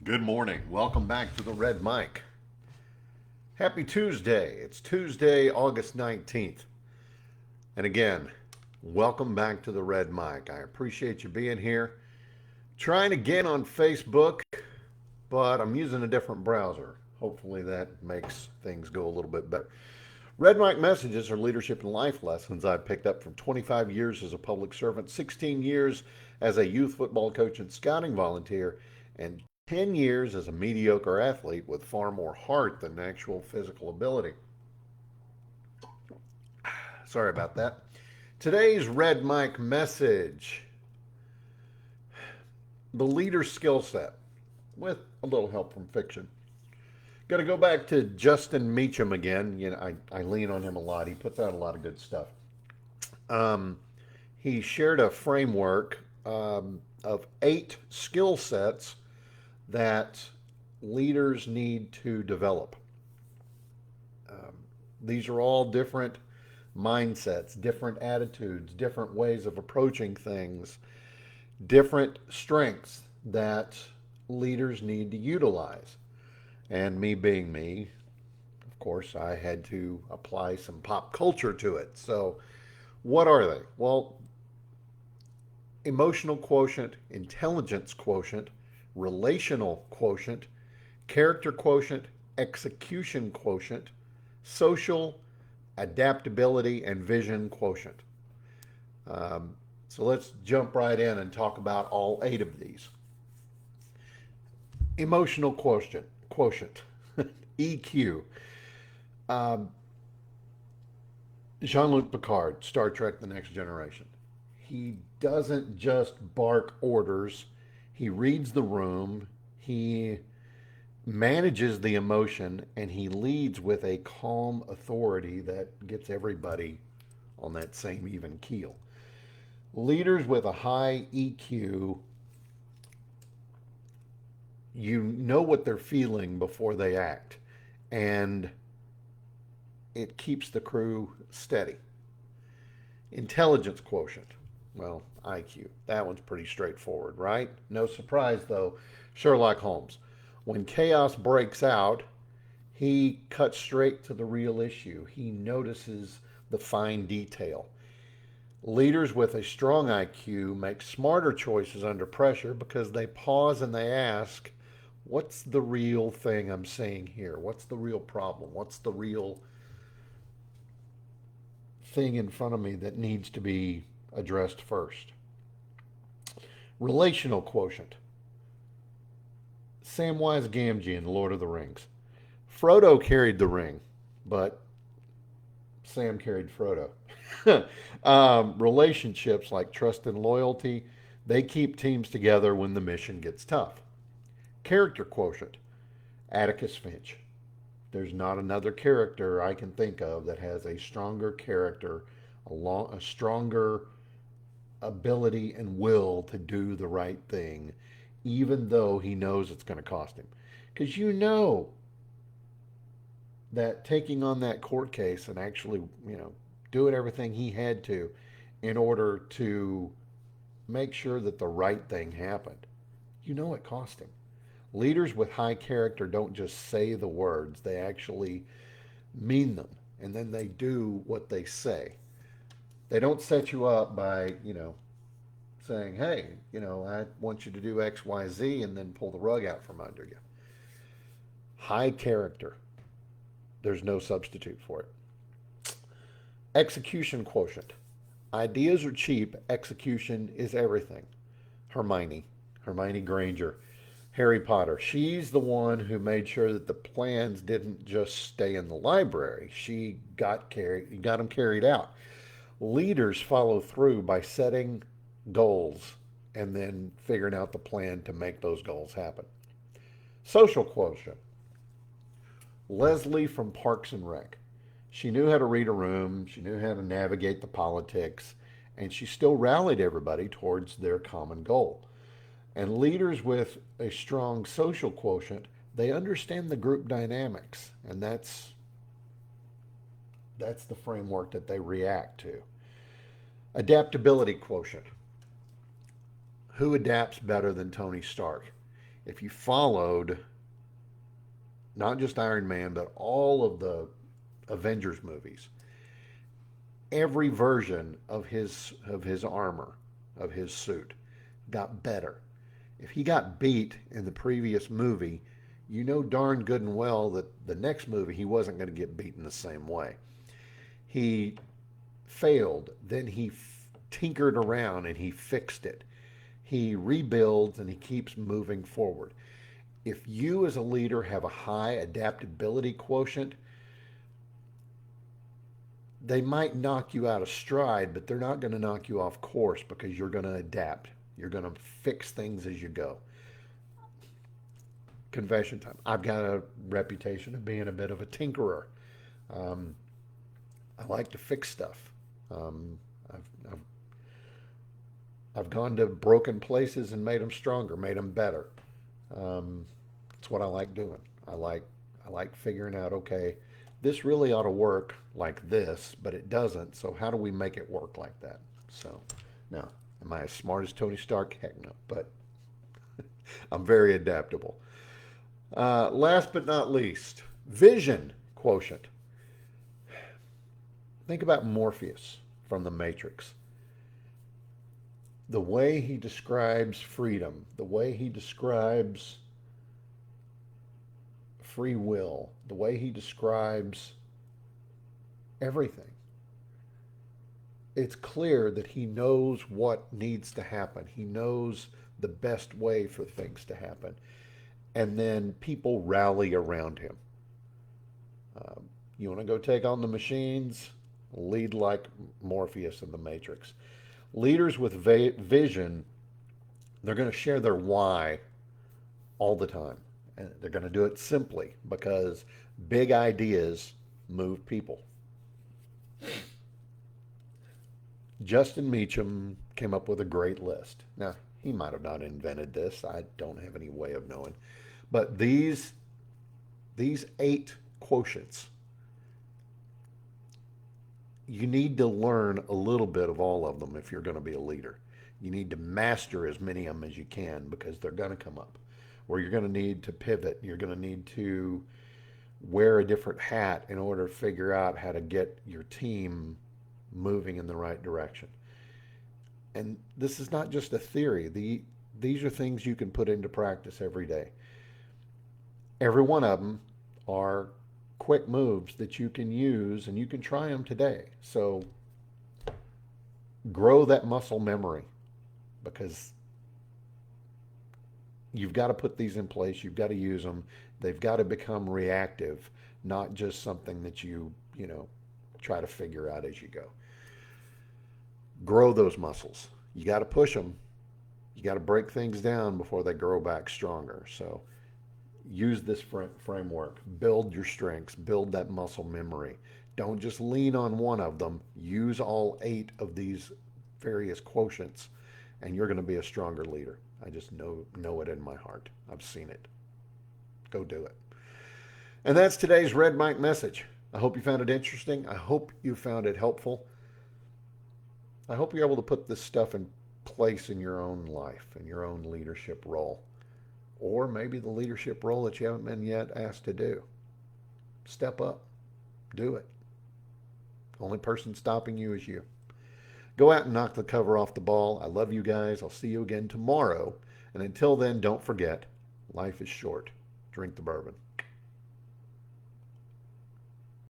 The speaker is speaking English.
Good morning. Welcome back to the Red Mic. Happy Tuesday. It's Tuesday, August 19th. And again, welcome back to the Red Mic. I appreciate you being here. Trying again on Facebook, but I'm using a different browser. Hopefully that makes things go a little bit better. Red Mic messages are leadership and life lessons I picked up from 25 years as a public servant, 16 years as a youth football coach and scouting volunteer, and 10 years as a mediocre athlete with far more heart than actual physical ability. Sorry about that. Today's Red Mic message: the leader skill set, with a little help from fiction. Got to go back to Justin Meacham again. I lean on him a lot. He puts out a lot of good stuff. Um, he shared a framework of 8 skill sets that leaders need to develop. Um, these are all different mindsets, different attitudes, different ways of approaching things, different strengths that leaders need to utilize. And me being me, of course, I had to apply some pop culture to it. So, what are they? Well, emotional quotient, intelligence quotient, relational quotient, character quotient, execution quotient, social, adaptability, and vision quotient. So let's jump right in and talk about all 8 of these. Emotional quotient, EQ. Um, Jean-Luc Picard, Star Trek: The Next Generation. He doesn't just bark orders. He reads the room. He manages the emotion, and he leads with a calm authority that gets everybody on that same even keel. Leaders with a high EQ, you know what they're feeling before they act, and it keeps the crew steady. Intelligence quotient, well, IQ. That one's pretty straightforward, right? No surprise, though. Sherlock Holmes. When chaos breaks out, he cuts straight to the real issue. He notices the fine detail. Leaders with a strong IQ make smarter choices under pressure because they pause and they ask, what's the real thing I'm seeing here? What's the real problem? What's the real thing in front of me that needs to be addressed first? Relational quotient. Samwise Gamgee in Lord of the Rings. Frodo carried the ring, but Sam carried Frodo. Relationships like trust and loyalty, they keep teams together when the mission gets tough. Character quotient. Atticus Finch. There's not another character I can think of that has a stronger character, a stronger ability and will to do the right thing, even though he knows it's going to cost him. Because you know that taking on that court case and actually, doing everything he had to in order to make sure that the right thing happened, it cost him. Leaders with high character don't just say the words, they actually mean them. And then they do what they say. They don't set you up by, saying, hey, I want you to do X, Y, Z, and then pull the rug out from under you. High character. There's no substitute for it. Execution quotient. Ideas are cheap, execution is everything. Hermione Granger. Harry Potter. She's the one who made sure that the plans didn't just stay in the library. She got them carried out. Leaders follow through by setting goals and then figuring out the plan to make those goals happen. Social quotient. Leslie from Parks and Rec. She knew how to read a room, she knew how to navigate the politics, and she still rallied everybody towards their common goal. And leaders with a strong social quotient, they understand the group dynamics, and that's the framework that they react to. Adaptability quotient. Who adapts better than Tony Stark? if you followed not just Iron Man, but all of the Avengers movies, every version of his armor, of his suit, got better. If he got beat in the previous movie, you know darn good and well that the next movie he wasn't going to get beaten the same way. He failed, then he tinkered around and he fixed it. He rebuilds and he keeps moving forward. If you as a leader have a high adaptability quotient, they might knock you out of stride, but they're not going to knock you off course because you're going to adapt. You're going to fix things as you go. Confession time. I've got a reputation of being a bit of a tinkerer. Um, I like to fix stuff. Um, I've, I've, I've gone to broken places and made them stronger, made them better. Um, it's what I like doing. I like figuring out, okay, this really ought to work like this, but it doesn't. So how do we make it work like that? So now, am I as smart as Tony Stark? Heck no, but I'm very adaptable. Last but not least, vision quotient. Think about Morpheus from the Matrix. The way he describes freedom, the way he describes free will, the way he describes everything. It's clear that he knows what needs to happen. He knows the best way for things to happen. And then people rally around him. You want to go take on the machines? Lead like Morpheus in the Matrix. Leaders with vision, they're going to share their why all the time. And they're going to do it simply because big ideas move people. Justin Meacham came up with a great list. Now, he might have not invented this. I don't have any way of knowing. But these 8 quotients, you need to learn a little bit of all of them if you're going to be a leader. You need to master as many of them as you can because they're going to come up. Or you're going to need to pivot. You're going to need to wear a different hat in order to figure out how to get your team moving in the right direction. And this is not just a theory. These are things you can put into practice every day. Every one of them are quick moves that you can use and you can try them today. So grow that muscle memory because you've got to put these in place. You've got to use them. They've got to become reactive, not just something that you know, try to figure out as you go. Grow those muscles. You got to push them. You got to break things down before they grow back stronger. So use this framework. Build your strengths. Build that muscle memory. Don't just lean on one of them. Use all 8 of these various quotients, and you're going to be a stronger leader. I just know it in my heart. I've seen it. Go do it. And that's today's Red Mike message. I hope you found it interesting. I hope you found it helpful. I hope you're able to put this stuff in place in your own life, in your own leadership role, or maybe the leadership role that you haven't been yet asked to do. Step up. Do it. Only person stopping you is you. Go out and knock the cover off the ball. I love you guys. I'll see you again tomorrow. And until then, don't forget, life is short. Drink the bourbon.